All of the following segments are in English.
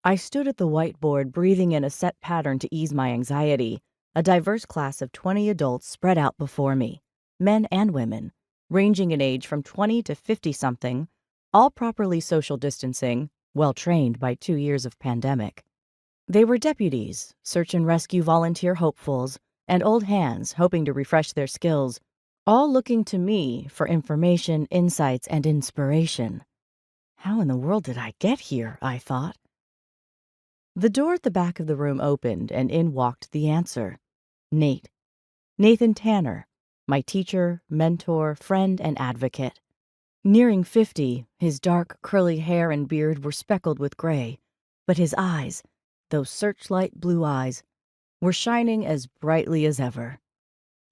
I stood at the whiteboard, breathing in a set pattern to ease my anxiety. A diverse class of 20 adults spread out before me, men and women, ranging in age from 20 to 50-something, all properly social distancing, well trained by 2 years of pandemic. They were deputies, search and rescue volunteer hopefuls, and old hands hoping to refresh their skills, all looking to me for information, insights, and inspiration. How in the world did I get here, I thought. The door at the back of the room opened, and in walked the answer. Nate. Nathan Tanner, my teacher, mentor, friend, and advocate. Nearing 50, his dark, curly hair and beard were speckled with gray, but his eyes, those searchlight blue eyes, were shining as brightly as ever.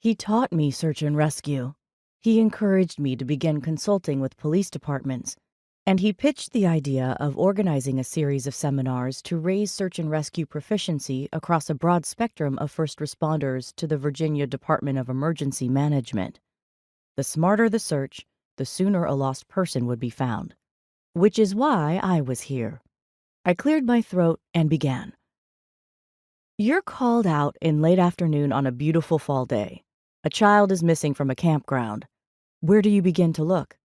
He taught me search and rescue. He encouraged me to begin consulting with police departments, and he pitched the idea of organizing a series of seminars to raise search and rescue proficiency across a broad spectrum of first responders to the Virginia Department of Emergency Management. The smarter the search, the sooner a lost person would be found. Which is why I was here. I cleared my throat and began. You're called out in late afternoon on a beautiful fall day. A child is missing from a campground. Where do you begin to look?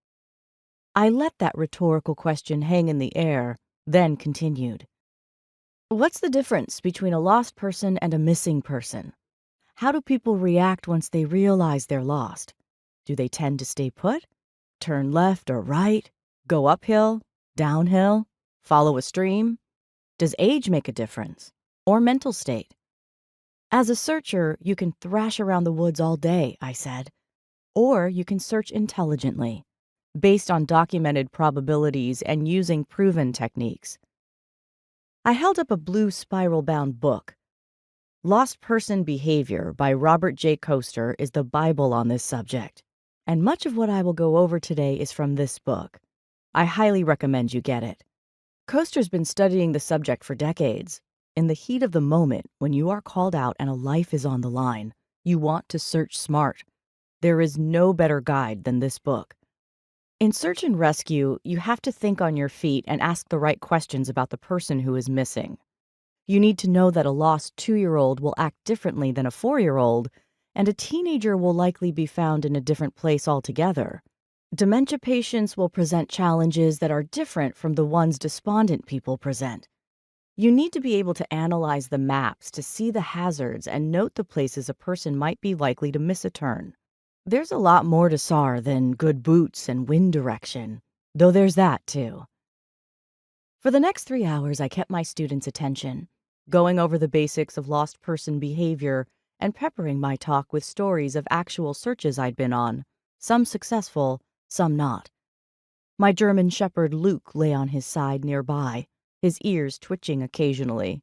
I let that rhetorical question hang in the air, then continued. What's the difference between a lost person and a missing person? How do people react once they realize they're lost? Do they tend to stay put? Turn left or right? Go uphill? Downhill? Follow a stream? Does age make a difference? Or mental state? As a searcher, you can thrash around the woods all day, I said. Or you can search intelligently, based on documented probabilities and using proven techniques. I held up a blue spiral-bound book. Lost Person Behavior by Robert J. Coaster is the Bible on this subject, and much of what I will go over today is from this book. I highly recommend you get it. Coaster's been studying the subject for decades. In the heat of the moment, when you are called out and a life is on the line, you want to search smart. There is no better guide than this book. In search and rescue, you have to think on your feet and ask the right questions about the person who is missing. You need to know that a lost 2-year-old will act differently than a 4-year-old, and a teenager will likely be found in a different place altogether. Dementia patients will present challenges that are different from the ones despondent people present. You need to be able to analyze the maps to see the hazards and note the places a person might be likely to miss a turn. There's a lot more to SAR than good boots and wind direction, though there's that too. For the next 3 hours, I kept my students' attention, going over the basics of lost person behavior and peppering my talk with stories of actual searches I'd been on, some successful, some not. My German shepherd Luke lay on his side nearby, his ears twitching occasionally.